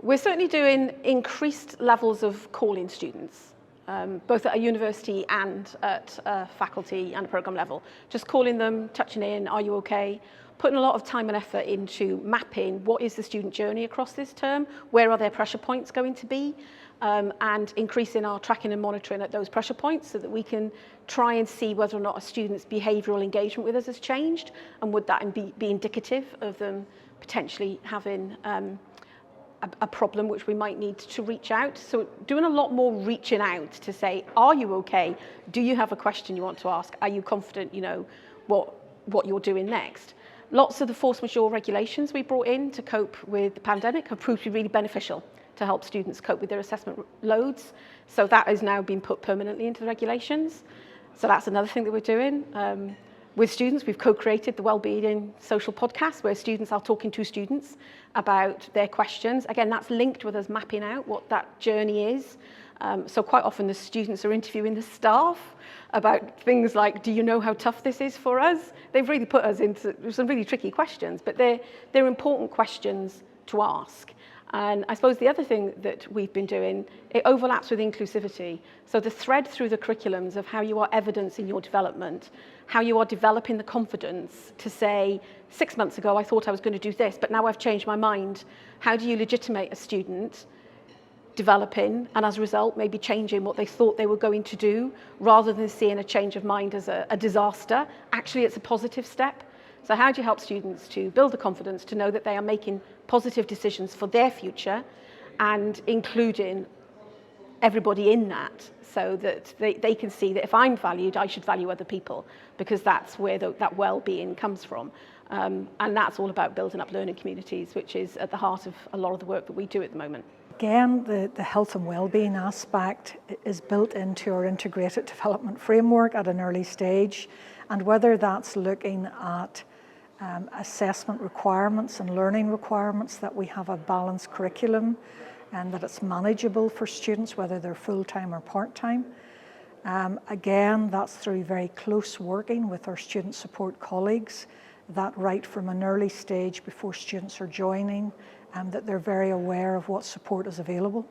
We're certainly doing increased levels of calling students, both at a university and at a faculty and a programme level. Just calling them, touching in, are you okay? Putting a lot of time and effort into mapping what is the student journey across this term, where are their pressure points going to be, and increasing our tracking and monitoring at those pressure points so that we can try and see whether or not a student's behavioural engagement with us has changed, and would that be indicative of them potentially having a problem which we might need to reach out. So doing a lot more reaching out to say, are you okay? Do you have a question you want to ask? Are you confident you know what you're doing next? Lots of the force majeure regulations we brought in to cope with the pandemic have proved to be really beneficial to help students cope with their assessment loads. So that has now been put permanently into the regulations. So that's another thing that we're doing. With students, we've co-created the Wellbeing Social podcast where students are talking to students about their questions. Again, that's linked with us mapping out what that journey is. So quite often the students are interviewing the staff about things like, do you know how tough this is for us? They've really put us into some really tricky questions, but they're important questions to ask. And I suppose the other thing that we've been doing, it overlaps with inclusivity. So the thread through the curriculums of how you are evidencing your development, how you are developing the confidence to say, 6 months ago I thought I was going to do this, but now I've changed my mind. How do you legitimate a student developing and as a result maybe changing what they thought they were going to do, rather than seeing a change of mind as a disaster? Actually, it's a positive step. So how do you help students to build the confidence to know that they are making positive decisions for their future, and including everybody in that, so that they can see that if I'm valued, I should value other people, because that's where that well-being comes from. And that's all about building up learning communities, which is at the heart of a lot of the work that we do at the moment. Again, the health and well-being aspect is built into our integrated development framework at an early stage, and whether that's looking at assessment requirements and learning requirements, that we have a balanced curriculum and that it's manageable for students, whether they're full-time or part-time. Again, that's through very close working with our student support colleagues, that right from an early stage before students are joining, that they're very aware of what support is available,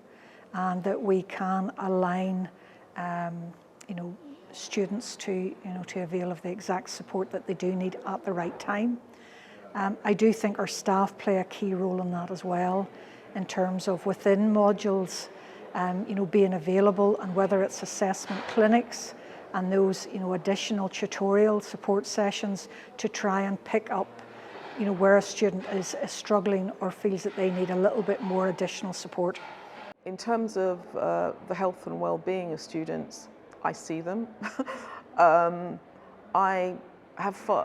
and that we can align students to avail of the exact support that they do need at the right time. I do think our staff play a key role in that as well, in terms of within modules, being available, and whether it's assessment clinics and those additional tutorial support sessions to try and pick up where a student is struggling or feels that they need a little bit more additional support. In terms of the health and well-being of students, I see them.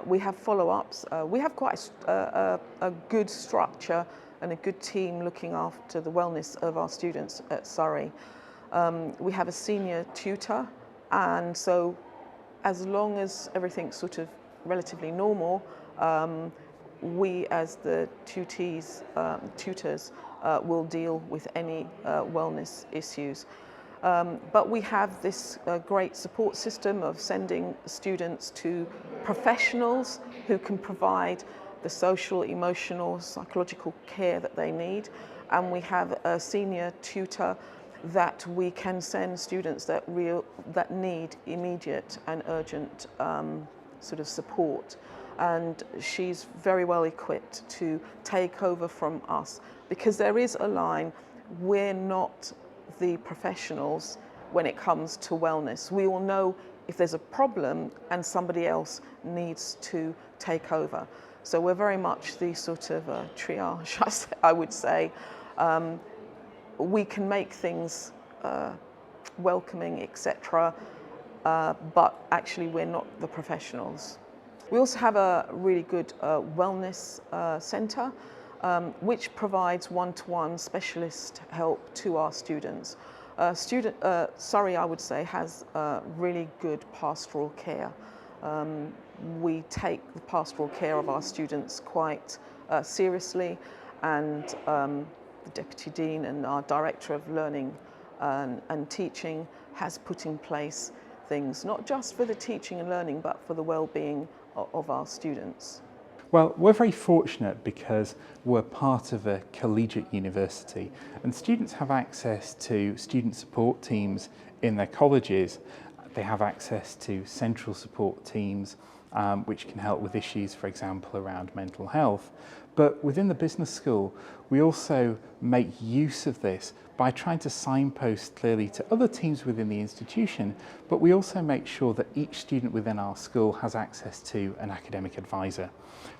We have follow-ups. We have quite a good structure and a good team looking after the wellness of our students at Surrey. We have a senior tutor, and so as long as everything's sort of relatively normal, we as the tutors will deal with any wellness issues. But we have this great support system of sending students to professionals who can provide the social, emotional, psychological care that they need. And we have a senior tutor that we can send students that need immediate and urgent sort of support. And she's very well equipped to take over from us, because there is a line, we're not the professionals when it comes to wellness. We will know if there's a problem and somebody else needs to take over. So we're very much the sort of triage, I would say. We can make things welcoming, etc., but actually we're not the professionals. We also have a really good wellness centre, which provides one-to-one specialist help to our students. Surrey, I would say, has really good pastoral care. We take the pastoral care of our students quite seriously, and the Deputy Dean and our Director of Learning and Teaching has put in place things, not just for the teaching and learning, but for the well-being of our students. Well, we're very fortunate because we're part of a collegiate university, and students have access to student support teams in their colleges. They have access to central support teams which can help with issues, for example, around mental health. But within the business school, we also make use of this by trying to signpost clearly to other teams within the institution, but we also make sure that each student within our school has access to an academic advisor.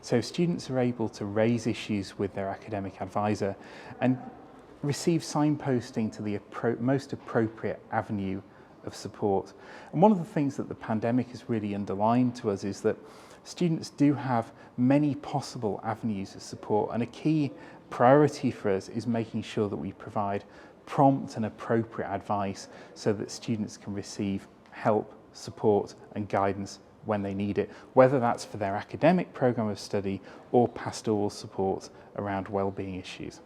So students are able to raise issues with their academic advisor and receive signposting to the most appropriate avenue of support. And one of the things that the pandemic has really underlined to us is that students do have many possible avenues of support, and a key priority for us is making sure that we provide prompt and appropriate advice so that students can receive help, support and guidance when they need it, whether that's for their academic programme of study or pastoral support around wellbeing issues.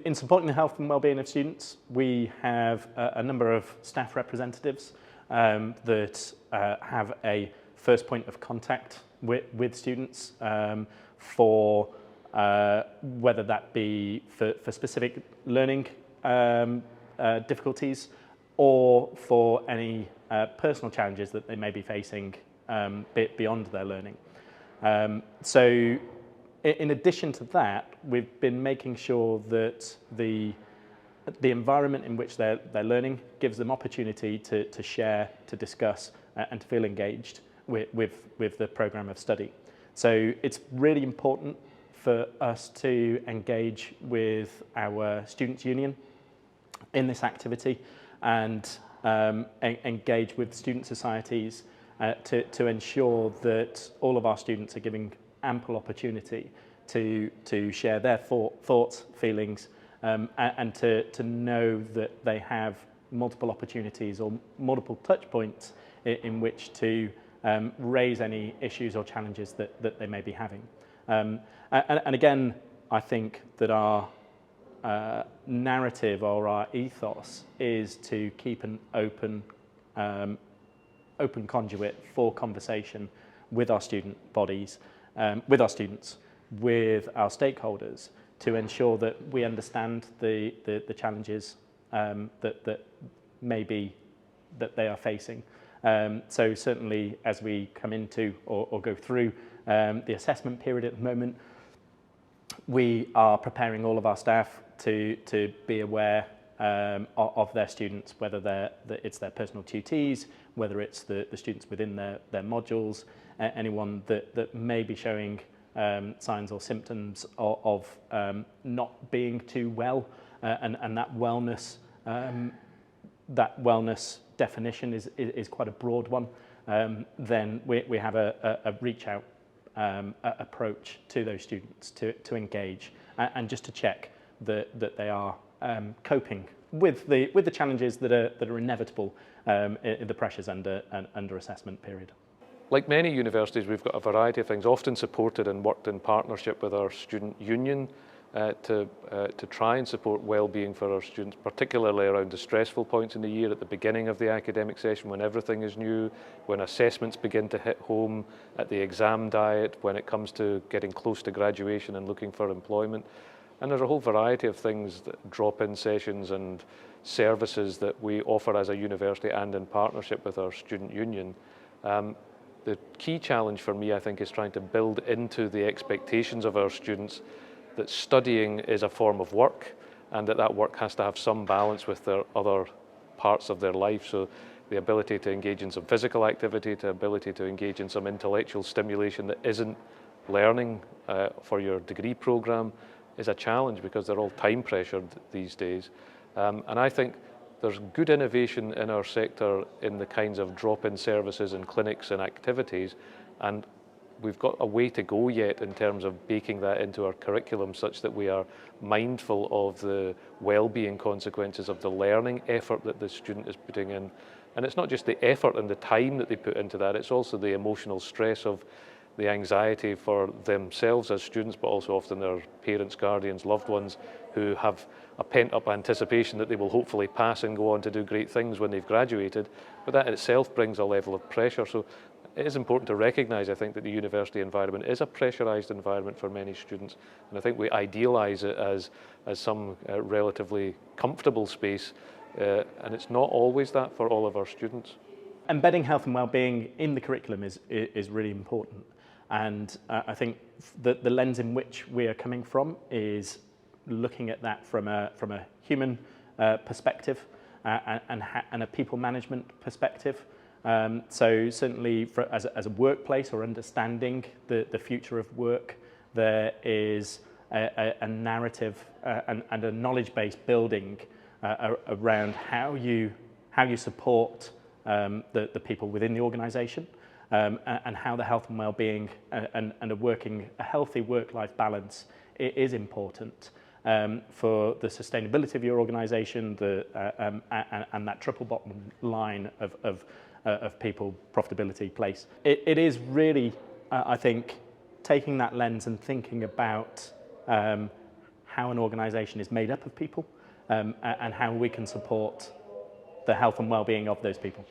In supporting the health and wellbeing of students, we have a number of staff representatives that have a first point of contact with students for whether that be for specific learning difficulties or for any personal challenges that they may be facing beyond their learning. So in addition to that, we've been making sure that the environment in which they're learning gives them opportunity to share, to discuss, and to feel engaged with the programme of study. So it's really important for us to engage with our Students' Union in this activity and engage with student societies to ensure that all of our students are giving ample opportunity to share their thoughts, feelings, and to know that they have multiple opportunities or multiple touch points in which to raise any issues or challenges that they may be having. And again, I think that our narrative or our ethos is to keep an open conduit for conversation with our student bodies, with our students, with our stakeholders, to ensure that we understand the challenges that maybe that they are facing. So certainly as we come into or go through the assessment period at the moment, we are preparing all of our staff to be aware of their students, whether it's their personal tutees, whether it's the students within their modules, anyone that may be showing signs or symptoms of not being too well, and that wellness definition is quite a broad one. Then we have a reach out approach to those students to engage and just to check that they are coping with the challenges that are inevitable in the pressures under assessment period. Like many universities, we've got a variety of things, often supported and worked in partnership with our student union to try and support well-being for our students, particularly around the stressful points in the year at the beginning of the academic session, when everything is new, when assessments begin to hit home, at the exam diet, when it comes to getting close to graduation and looking for employment. And there's a whole variety of things, drop-in sessions and services that we offer as a university and in partnership with our student union. The key challenge for me, I think, is trying to build into the expectations of our students that studying is a form of work and that work has to have some balance with their other parts of their life. So the ability to engage in some physical activity, the ability to engage in some intellectual stimulation that isn't learning for your degree program is a challenge because they're all time pressured these days. And I think there's good innovation in our sector in the kinds of drop-in services and clinics and activities, and we've got a way to go yet in terms of baking that into our curriculum such that we are mindful of the well-being consequences of the learning effort that the student is putting in. And it's not just the effort and the time that they put into that, it's also the emotional stress of the anxiety for themselves as students, but also often their parents, guardians, loved ones who have a pent-up anticipation that they will hopefully pass and go on to do great things when they've graduated. But that in itself brings a level of pressure. So it is important to recognise, I think, that the university environment is a pressurised environment for many students, and I think we idealise it as some relatively comfortable space, and it's not always that for all of our students. Embedding health and well-being in the curriculum is really important, and I think that the lens in which we are coming from is looking at that from a human perspective and a people management perspective. So certainly as a workplace or understanding the future of work, there is a narrative and a knowledge base building around how you support the people within the organisation, and how the health and well-being and a healthy work-life balance is important for the sustainability of your organisation, and that triple bottom line of people, profitability, place. It is really, I think, taking that lens and thinking about how an organisation is made up of people, and how we can support the health and well-being of those people.